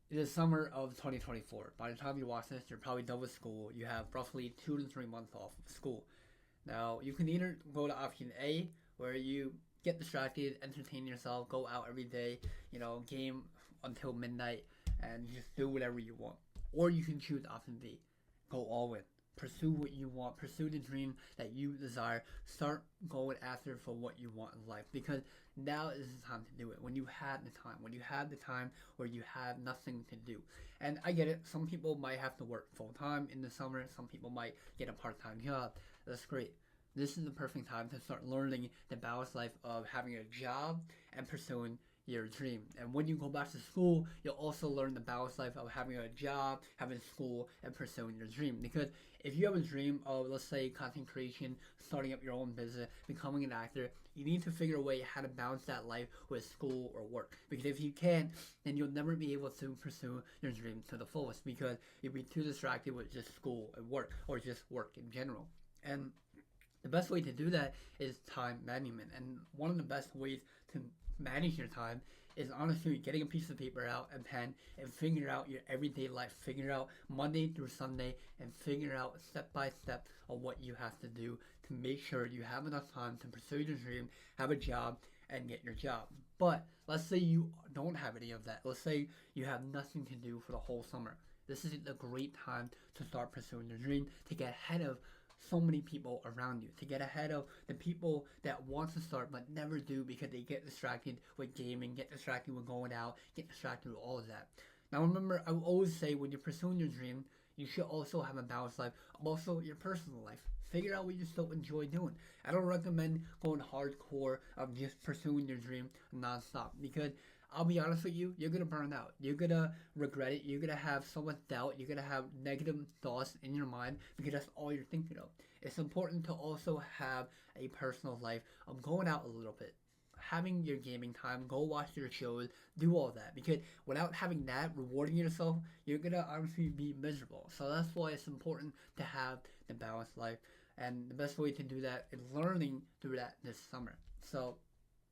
It is summer of 2024. By the time you watch this, you're probably done with school. You have roughly 2 to 3 months off of school. Now, you can either go to option A, where you get distracted, entertain yourself, go out every day, game until midnight, and just do whatever you want. Or you can choose option B, go all in. Pursue what you want, pursue the dream that you desire. Start going after for what you want in life because now is the time to do it. When you have the time, when you have the time where you have nothing to do. And I get it, some people might have to work full time in the summer, some people might get a part time job. That's great. This is the perfect time to start learning the balanced life of having a job and pursuing your dream. And when you go back to school, you'll also learn the balanced life of having a job, having school, and pursuing your dream. Because if you have a dream of, let's say, content creation, starting up your own business, becoming an actor, you need to figure a way how to balance that life with school or work. Because if you can't, then you'll never be able to pursue your dream to the fullest because you'll be too distracted with just school and work or just work in general. And the best way to do that is time management. And one of the best ways to manage your time is honestly getting a piece of paper out and pen and figure out your everyday life. Figure out Monday through Sunday and figure out step by step of what you have to do to make sure you have enough time to pursue your dream, have a job, and get your job. But let's say you don't have any of that. Let's say you have nothing to do for the whole summer. This is a great time to start pursuing your dream, to get ahead of so many people around you, to get ahead of the people that want to start but never do because they get distracted with gaming, get distracted with going out, get distracted with all of that. Now remember, I will always say when you're pursuing your dream, you should also have a balanced life, also your personal life. Figure out what you still enjoy doing. I don't recommend going hardcore of just pursuing your dream nonstop because I'll be honest with you, you're gonna burn out. You're gonna regret it. You're gonna have so much doubt. You're gonna have negative thoughts in your mind because that's all you're thinking of. It's important to also have a personal life of going out a little bit, having your gaming time, go watch your shows, do all that. Because without having that, rewarding yourself, you're gonna honestly be miserable. So that's why it's important to have the balanced life. And the best way to do that is learning through that this summer. So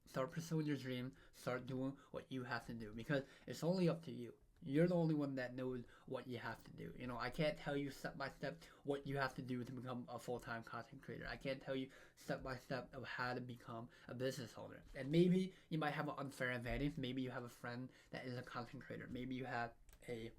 start pursuing your dream, start doing what you have to do because it's only up to you. You're the only one that knows what you have to do. I can't tell you step by step what you have to do to become a full time content creator. I can't tell you step by step of how to become a business owner. And maybe you might have an unfair advantage. Maybe you have a friend that is a content creator. Maybe you have a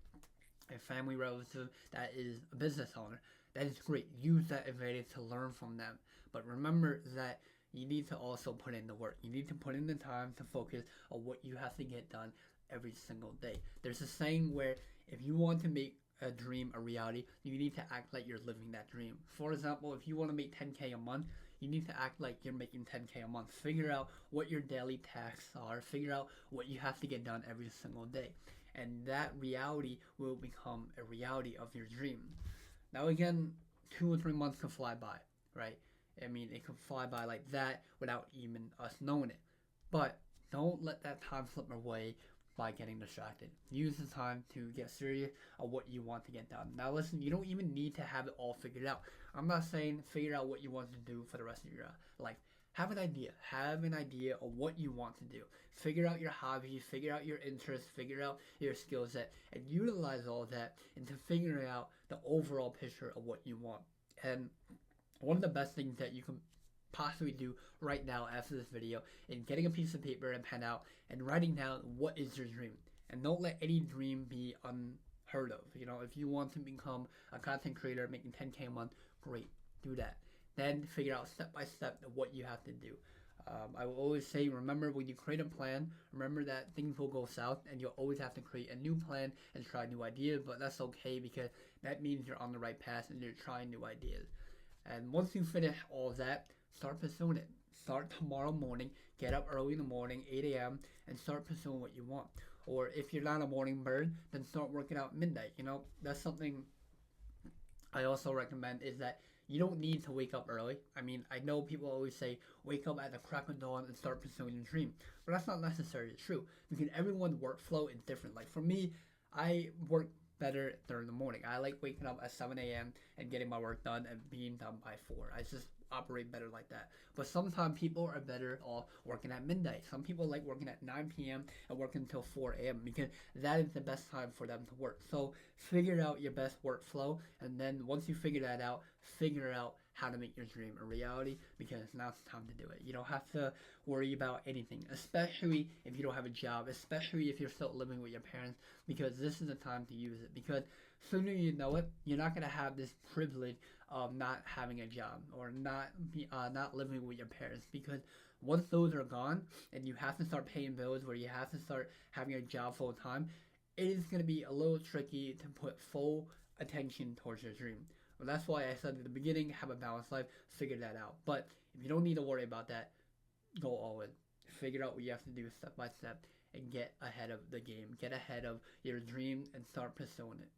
family relative that is a business owner. That is great. Use that advantage to learn from them. But remember that you need to also put in the work. You need to put in the time to focus on what you have to get done every single day. There's a saying where if you want to make a dream a reality, you need to act like you're living that dream. For example, if you want to make 10K a month, you need to act like you're making 10K a month. Figure out what your daily tasks are. Figure out what you have to get done every single day. And that reality will become a reality of your dream. Now again, 2 or 3 months can fly by, right? I mean, it can fly by like that without even us knowing it. But don't let that time slip away by getting distracted. Use the time to get serious on what you want to get done. Now, listen, you don't even need to have it all figured out. I'm not saying figure out what you want to do for the rest of your life. Have an idea. Have an idea of what you want to do. Figure out your hobbies, figure out your interests, figure out your skill set, and utilize all that into figuring out the overall picture of what you want. And one of the best things that you can possibly do right now after this video is getting a piece of paper and pen out and writing down what is your dream. And don't let any dream be unheard of. If you want to become a content creator making 10K a month, great, do that. Then figure out step by step what you have to do. I will always say, remember when you create a plan, remember that things will go south and you'll always have to create a new plan and try new ideas, but that's okay because that means you're on the right path and you're trying new ideas. And once you finish all of that, start pursuing it. Start tomorrow morning, get up early in the morning, 8 a.m., and start pursuing what you want. Or if you're not a morning bird, then start working out at midnight. That's something I also recommend is that you don't need to wake up early. I mean, I know people always say wake up at the crack of dawn and start pursuing your dream, but that's not necessarily true because everyone's workflow is different. Like for me, I work better during the morning. I like waking up at 7 a.m. and getting my work done and being done by 4. I just operate better like that. But sometimes people are better off working at midnight. Some people like working at 9 p.m. and working until 4 a.m. because that is the best time for them to work. So figure out your best workflow, and then once you figure that out, figure out how to make your dream a reality, because now it's time to do it. You don't have to worry about anything, especially if you don't have a job, especially if you're still living with your parents, because this is the time to use it. Because sooner you know it, you're not gonna have this privilege of not having a job or not living with your parents, because once those are gone and you have to start paying bills, where you have to start having a job full time, it is going to be a little tricky to put full attention towards your dream. Well, that's why I said at the beginning, have a balanced life, figure that out. But if you don't need to worry about that, go all in. Figure out what you have to do step by step and get ahead of the game. Get ahead of your dream and start pursuing it.